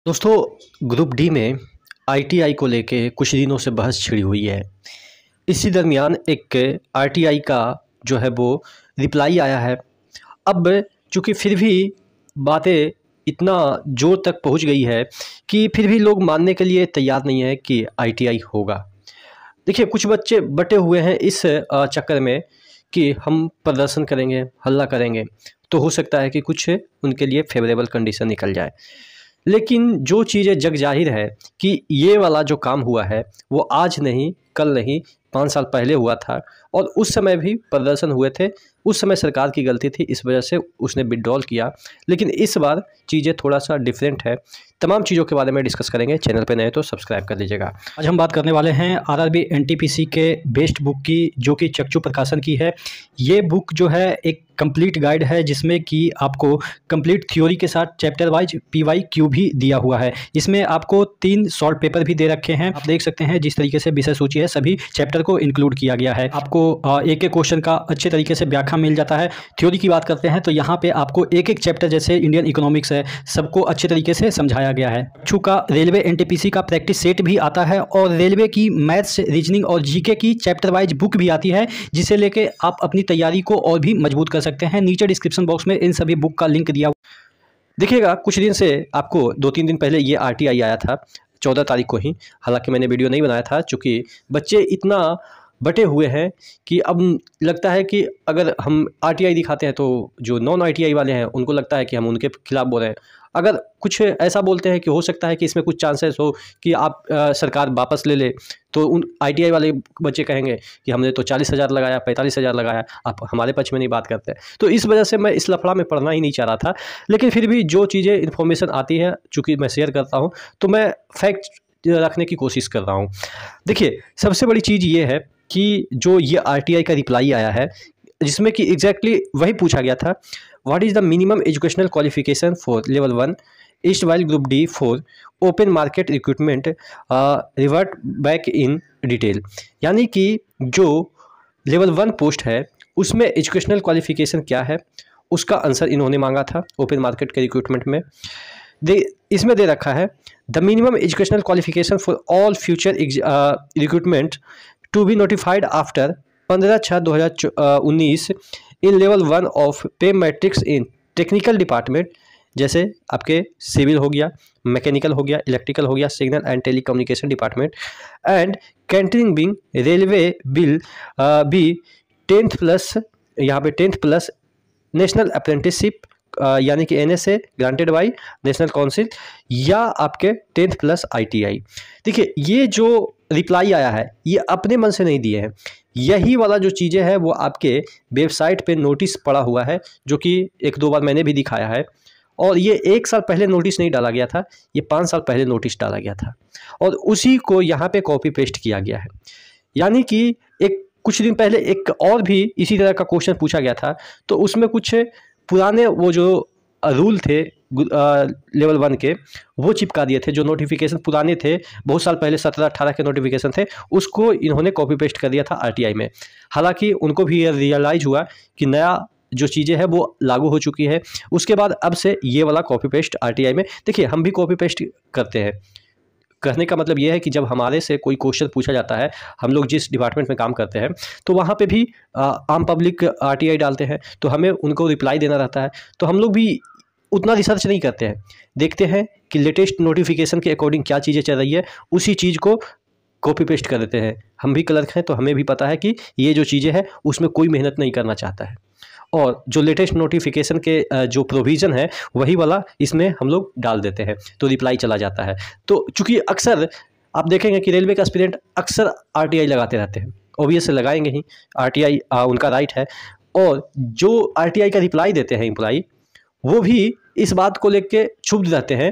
दोस्तों, group D में ITI को लेके कुछ दिनों से बहस छिड़ी हुई है। इसी दरमियान एक आरटीआई का जो है वो रिप्लाई आया है। अब चूँकि फिर भी बातें इतना ज़ोर तक पहुंच गई है कि फिर भी लोग मानने के लिए तैयार नहीं है कि आईटीआई होगा। देखिए, कुछ बच्चे बटे हुए हैं इस चक्कर में कि हम प्रदर्शन करेंगे, हल्ला करेंगे, तो हो सकता है कि कुछ उनके लिए फेवरेबल कंडीशन निकल जाए। लेकिन जो चीज़ें जग ज़ाहिर है कि ये वाला जो काम हुआ है वो आज नहीं, कल नहीं, 5 साल पहले हुआ था और उस समय भी प्रदर्शन हुए थे। उस समय सरकार की गलती थी, इस वजह से उसने विथड्रॉल किया। लेकिन इस बार चीज़ें थोड़ा सा डिफरेंट है। तमाम चीज़ों के बारे में डिस्कस करेंगे। चैनल पे नए तो सब्सक्राइब कर लीजिएगा। आज हम बात करने वाले हैं आरआरबी एनटीपीसी के बेस्ट बुक की, जो कि चक्षु प्रकाशन की है। ये बुक जो है एक कंप्लीट गाइड है, जिसमें कि आपको कंप्लीट थ्योरी के साथ चैप्टर वाइज PYQ भी दिया हुआ है। इसमें आपको 3 शॉर्ट पेपर भी दे रखे हैं। आप देख सकते हैं जिस तरीके से विषय सूची है, सभी चैप्टर को इंक्लूड किया गया है। आपको एक एक क्वेश्चन का अच्छे तरीके से व्याख्या मिल जाता है। थ्योरी की बात करते हैं तो यहाँ पे आपको एक एक चैप्टर, जैसे इंडियन इकोनॉमिक्स है, सबको अच्छे तरीके से समझाया गया है। चक्षु का रेलवे एनटीपीसी का प्रैक्टिस सेट भी आता है और रेलवे की मैथ्स, रीजनिंग और जीके की चैप्टर वाइज बुक भी आती है, जिसे लेके आप अपनी तैयारी को और भी मजबूत कर सकते हैं। नीचे डिस्क्रिप्शन बॉक्स में इन सभी बुक का लिंक दिया। देखिएगा, कुछ दिन से आपको 2-3 दिन पहले ये आरटीआई आया था, 14 तारीख को ही। हालांकि मैंने वीडियो नहीं बनाया था, चूँकि बच्चे इतना बटे हुए हैं कि अब लगता है कि अगर हम आरटीआई दिखाते हैं तो जो नॉन आरटीआई वाले हैं उनको लगता है कि हम उनके खिलाफ बोल रहे हैं। अगर कुछ ऐसा बोलते हैं कि हो सकता है कि इसमें कुछ चांसेस हो कि आप सरकार वापस ले ले, तो उन आईटीआई वाले बच्चे कहेंगे कि हमने तो 40,000 लगाया, 45,000 लगाया, आप हमारे पक्ष में नहीं बात करते। तो इस वजह से मैं इस लफड़ा में पढ़ना ही नहीं चाह रहा था। लेकिन फिर भी जो चीज़ें इन्फॉर्मेशन आती है, चूँकि मैं शेयर करता हूँ, तो मैं फैक्ट रखने की कोशिश कर रहा हूँ। देखिए, सबसे बड़ी चीज़ ये है कि जो ये आरटीआई का रिप्लाई आया है, जिसमें कि एग्जैक्टली वही पूछा गया था, what is the minimum educational qualification for level 1 east while group D for open market recruitment, revert back in detail. यानी कि जो लेवल 1 पोस्ट है उसमें एजुकेशनल क्वालिफिकेशन क्या है, उसका आंसर इन्होंने मांगा था ओपन मार्केट के रिक्रूटमेंट में। इसमें दे रखा है the minimum educational qualification for all future recruitment to be notified after 15/6/2019 in level 1 of pay matrix in technical department, जैसे आपके सिविल हो गया, मैकेनिकल हो गया, इलेक्ट्रिकल हो गया, signal and telecommunication department, and catering being railway will be 10th plus, यहाँ पे 10th प्लस नेशनल अप्रेंटिसशिप यानी कि NSA granted by national council, या आपके 10th प्लस ITI। देखिए, ये जो रिप्लाई आया है ये अपने मन से नहीं दिए हैं। यही वाला जो चीज़ें हैं वो आपके वेबसाइट पे नोटिस पड़ा हुआ है, जो कि 1-2 बार मैंने भी दिखाया है। और ये 1 साल पहले नोटिस नहीं डाला गया था, ये 5 साल पहले नोटिस डाला गया था और उसी को यहाँ पे कॉपी पेस्ट किया गया है। यानी कि एक कुछ दिन पहले एक और भी इसी तरह का क्वेश्चन पूछा गया था, तो उसमें कुछ पुराने वो जो रूल थे लेवल 1 के, वो चिपका दिए थे। जो नोटिफिकेशन पुराने थे, बहुत साल पहले 17-18 के नोटिफिकेशन थे, उसको इन्होंने कॉपी पेस्ट कर दिया था आरटीआई में। हालांकि उनको भी ये रियलाइज़ हुआ कि नया जो चीज़ें हैं वो लागू हो चुकी है। उसके बाद अब से ये वाला कॉपी पेस्ट आरटीआई में, देखिए हम भी कॉपी पेस्ट करते हैं। कहने का मतलब ये है कि जब हमारे से कोई क्वेश्चन पूछा जाता है, हम लोग जिस डिपार्टमेंट में काम करते हैं, तो वहाँ पे भी आम पब्लिक आरटीआई डालते हैं, तो हमें उनको रिप्लाई देना रहता है। तो हम लोग भी उतना रिसर्च नहीं करते हैं, देखते हैं कि लेटेस्ट नोटिफिकेशन के अकॉर्डिंग क्या चीज़ें चल रही है, उसी चीज़ को कॉपी पेस्ट कर देते हैं। हम भी क्लर्क हैं तो हमें भी पता है कि ये जो चीज़ें हैं उसमें कोई मेहनत नहीं करना चाहता है, और जो लेटेस्ट नोटिफिकेशन के जो प्रोविज़न है वही वाला इसमें हम लोग डाल देते हैं, तो रिप्लाई चला जाता है। तो चूँकि अक्सर आप देखेंगे कि रेलवे का एस्पिरेंट अक्सर आरटीआई लगाते रहते हैं, ऑब्वियस लगाएंगे ही, आरटीआई उनका राइट है। और जो आरटीआई का रिप्लाई देते हैं एम्प्लॉई, वो भी इस बात को लेके क्षुब्ध रहते हैं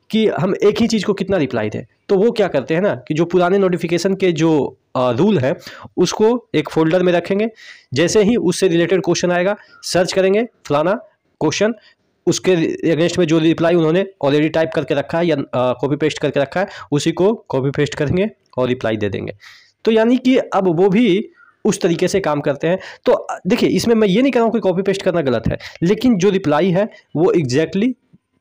कि हम एक ही चीज़ को कितना रिप्लाई दें। तो वो क्या करते हैं ना कि जो पुराने नोटिफिकेशन के जो रूल है उसको एक फोल्डर में रखेंगे। जैसे ही उससे रिलेटेड क्वेश्चन आएगा, सर्च करेंगे फलाना क्वेश्चन, उसके अगेंस्ट में जो रिप्लाई उन्होंने ऑलरेडी टाइप करके रखा है या कॉपी पेस्ट करके रखा है, उसी को कॉपी पेस्ट करेंगे और रिप्लाई दे देंगे। तो यानी कि अब वो भी उस तरीके से काम करते हैं। तो देखिए, इसमें मैं ये नहीं कह रहा हूँ कि कॉपी पेस्ट करना गलत है, लेकिन जो रिप्लाई है वो एग्जैक्टली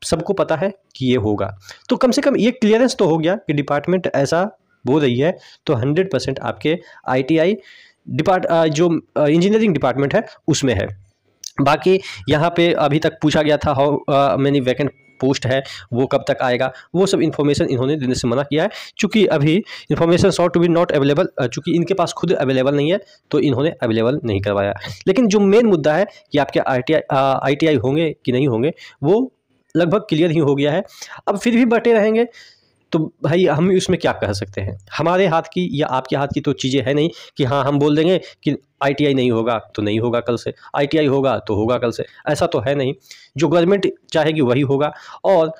सबको पता है कि ये होगा, तो कम से कम ये क्लियरेंस तो हो गया कि डिपार्टमेंट ऐसा बोल रही है, तो 100% आपके ITI जो इंजीनियरिंग डिपार्टमेंट है उसमें है। बाकी यहाँ पे अभी तक पूछा गया था हाउ मेनी वैकेंट पोस्ट है, वो कब तक आएगा, वो सब इन्फॉर्मेशन इन्होंने देने से मना किया है, चूँकि अभी information sought to be not available, चूँकि इनके पास खुद अवेलेबल नहीं है तो इन्होंने अवेलेबल नहीं करवाया। लेकिन जो मेन मुद्दा है कि आपके ITI होंगे कि नहीं होंगे, वो लगभग क्लियर ही हो गया है। अब फिर भी बटे रहेंगे, तो भाई हम उसमें क्या कह सकते हैं, हमारे हाथ की या आपके हाथ की तो चीज़ें है नहीं कि हाँ हम बोल देंगे कि ITI नहीं होगा तो नहीं होगा कल से, ITI होगा तो होगा कल से, ऐसा तो है नहीं। जो गवर्नमेंट चाहेगी वही होगा, और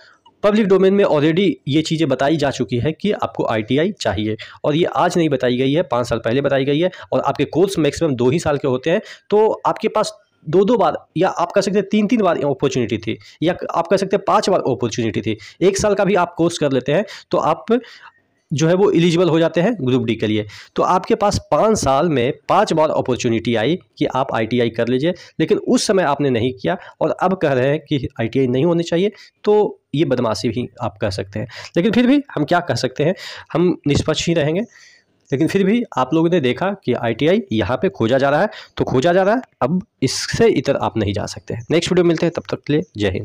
पब्लिक डोमेन में ऑलरेडी ये चीज़ें बताई जा चुकी है कि आपको ITI चाहिए, और ये आज नहीं बताई गई है, 5 साल पहले बताई गई है। और आपके कोर्स मैक्सिमम 2 ही साल के होते हैं, तो आपके पास 2-2 बार, या आप कह सकते हैं 3-3 बार अपॉर्चुनिटी थी, या आप कह सकते हैं 5 बार अपॉर्चुनिटी थी। 1 साल का भी आप कोर्स कर लेते हैं तो आप जो है वो एलिजिबल हो जाते हैं ग्रुप डी के लिए। तो आपके पास 5 साल में 5 बार अपॉर्चुनिटी आई कि आप ITI कर लीजिए, लेकिन उस समय आपने नहीं किया, और अब कह रहे हैं कि ITI नहीं होनी चाहिए, तो ये बदमाशी भी आप कह सकते हैं। लेकिन फिर भी हम क्या कह सकते हैं, हम निष्पक्ष ही रहेंगे। लेकिन फिर भी आप लोगों ने देखा कि ITI यहाँ पे खोजा जा रहा है, तो खोजा जा रहा है, अब इससे इतर आप नहीं जा सकते। नेक्स्ट वीडियो मिलते हैं, तब तक के लिए जय हिंद।